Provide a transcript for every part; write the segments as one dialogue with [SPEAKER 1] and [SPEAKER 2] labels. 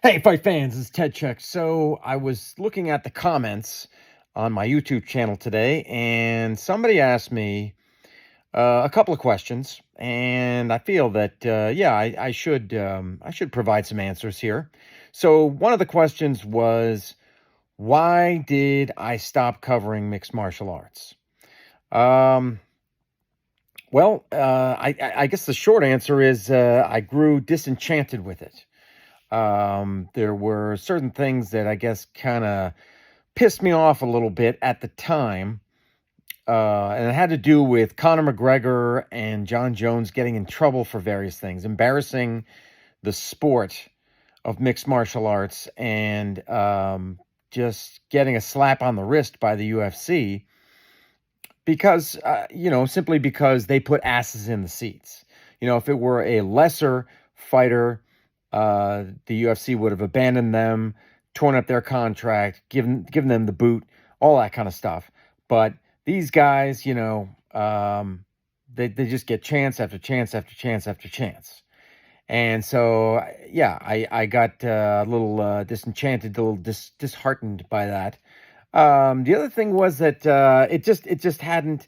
[SPEAKER 1] Hey, fight fans, it's Ted Check. So I was looking at the comments on my YouTube channel today, and somebody asked me a couple of questions, and I feel that I should provide some answers here. So one of the questions was, why did I stop covering mixed martial arts? Um, I guess the short answer is I grew disenchanted with it. There were certain things that I guess kind of pissed me off a little bit at the time. And it had to do with Conor McGregor and John Jones getting in trouble for various things, embarrassing the sport of mixed martial arts, and just getting a slap on the wrist by the UFC because, simply because they put asses in the seats. If it were a lesser fighter, the UFC would have abandoned them, torn up their contract, given them the boot, all that kind of stuff. But these guys, they just get chance after chance after chance after chance. And so, yeah, I got a little disenchanted, a little disheartened by that. The other thing was that it just hadn't.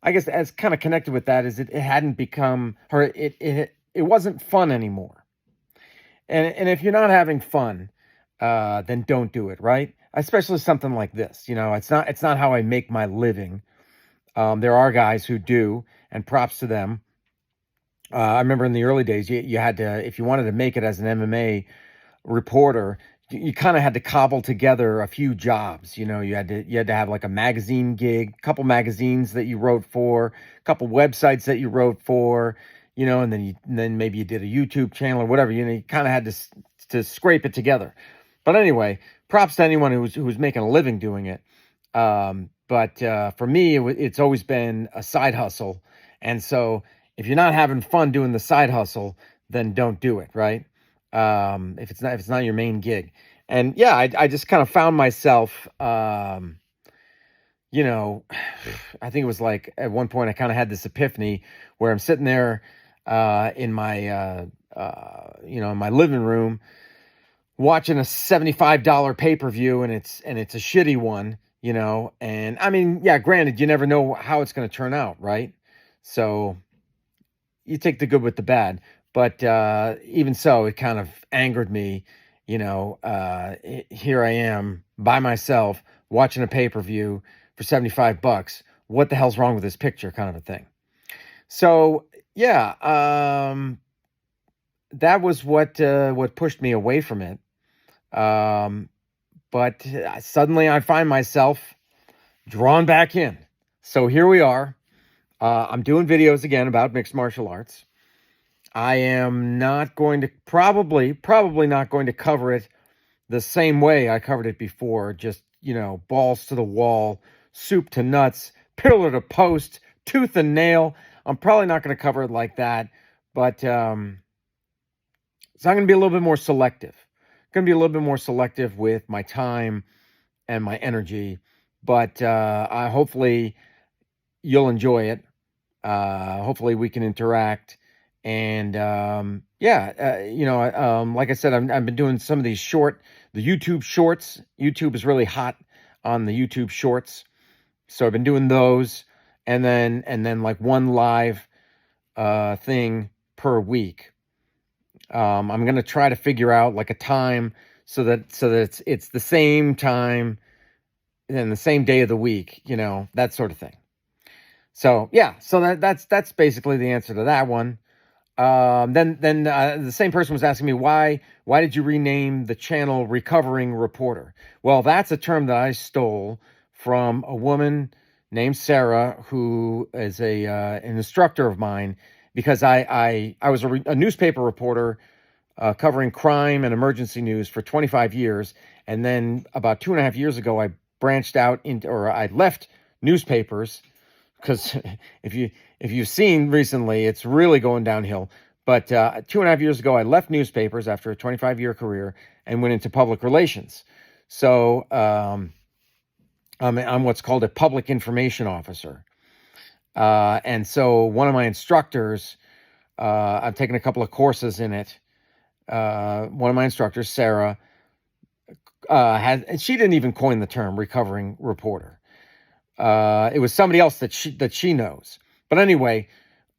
[SPEAKER 1] I guess as kind of connected with that is it hadn't become, or it wasn't fun anymore. And if you're not having fun, then don't do it, right? Especially something like this. It's not how I make my living. There are guys who do, and props to them. I remember in the early days, you had to, if you wanted to make it as an MMA reporter, you kind of had to cobble together a few jobs. You had to have like a magazine gig, a couple magazines that you wrote for, a couple websites that you wrote for, and then maybe you did a YouTube channel or whatever. You kind of had to scrape it together. But anyway, props to anyone who's making a living doing it. But for me, it's always been a side hustle, and so if you're not having fun doing the side hustle, then don't do it, right? If it's not your main gig. And yeah, I just kind of found myself, I think it was like at one point I kind of had this epiphany where I'm sitting there in my in my living room watching a $75 pay-per-view, and it's a shitty one, and I mean, yeah, granted, you never know how it's going to turn out, right? So you take the good with the bad. But even so, it kind of angered me. Here I am by myself watching a pay-per-view for $75. What the hell's wrong with this picture, kind of a thing. So yeah, that was what pushed me away from it. But suddenly I find myself drawn back in. So here we are. I'm doing videos again about mixed martial arts. I am not going to probably not going to cover it the same way I covered it before. Just, balls to the wall, soup to nuts, pillar to post, tooth and nail. I'm probably not going to cover it like that, but so I'm going to be a little bit more selective. Going to be a little bit more selective with my time and my energy, but I hopefully you'll enjoy it. Hopefully we can interact. And like I said, I've been doing some of these the YouTube shorts. YouTube is really hot on the YouTube shorts, so I've been doing those, and then like one live thing per week. I'm gonna try to figure out like a time so that it's the same time and the same day of the week, that sort of thing. So yeah, so that's basically the answer to that one. Then the same person was asking me why did you rename the channel Recovering Reporter? Well, that's a term that I stole from a woman named Sarah, who is an instructor of mine, because I was a newspaper reporter covering crime and emergency news for 25 years, and then about 2.5 years ago I branched out I left newspapers, because if you've seen recently, it's really going downhill. But 2.5 years ago, I left newspapers after a 25-year career and went into public relations. So I'm what's called a public information officer. And so one of my instructors, I've taken a couple of courses in it. one of my instructors, Sarah, and she didn't even coin the term recovering reporter. It was somebody else that she knows. But anyway,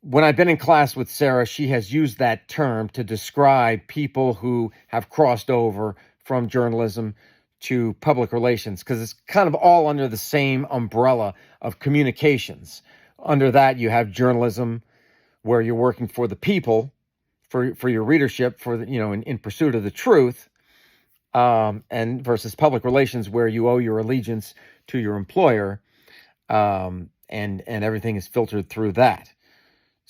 [SPEAKER 1] when I've been in class with Sarah, she has used that term to describe people who have crossed over from journalism to public relations, because it's kind of all under the same umbrella of communications. Under that, you have journalism, where you're working for the people, for your readership, for the, in pursuit of the truth, and versus public relations, where you owe your allegiance to your employer, and everything is filtered through that.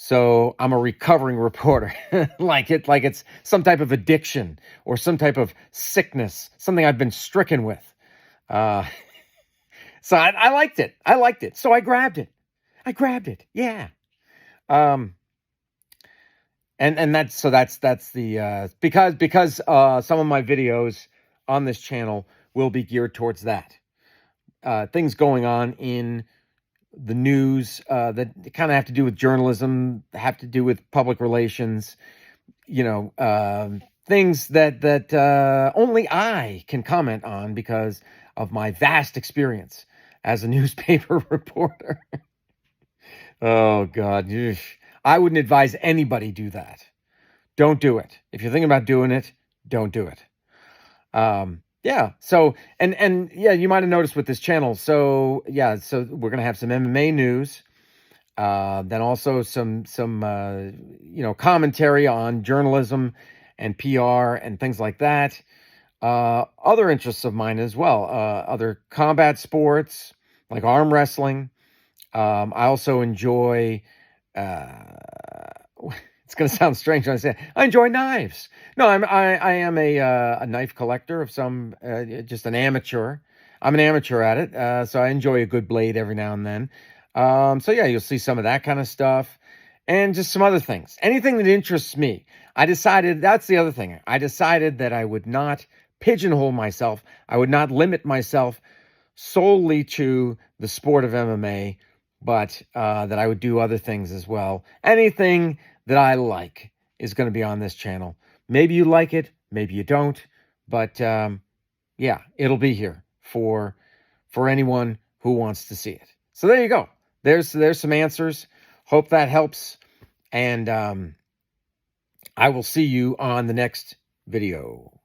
[SPEAKER 1] So I'm a recovering reporter, like it's some type of addiction or some type of sickness, something I've been stricken with. Uh, so I liked it. I liked it. So I grabbed it. Yeah. And that's the because some of my videos on this channel will be geared towards that. Things going on in the news that kind of have to do with journalism, have to do with public relations, things that only I can comment on because of my vast experience as a newspaper reporter. Oh, God. I wouldn't advise anybody do that. Don't do it. If you're thinking about doing it, don't do it. Yeah. So, and yeah, you might have noticed with this channel. So yeah, so we're going to have some MMA news, then also some commentary on journalism and PR and things like that. Other interests of mine as well, other combat sports like arm wrestling. I also enjoy, it's going to sound strange when I say it, I enjoy knives. No, I am a knife collector of some, just an amateur. I'm an amateur at it, so I enjoy a good blade every now and then. So yeah, you'll see some of that kind of stuff, and just some other things. Anything that interests me. I decided, that's the other thing. I decided that I would not pigeonhole myself. I would not limit myself solely to the sport of MMA, but that I would do other things as well. Anything that I like is going to be on this channel. Maybe you like it, maybe you don't, but yeah, it'll be here for anyone who wants to see it. So there you go. There's some answers. Hope that helps, and I will see you on the next video.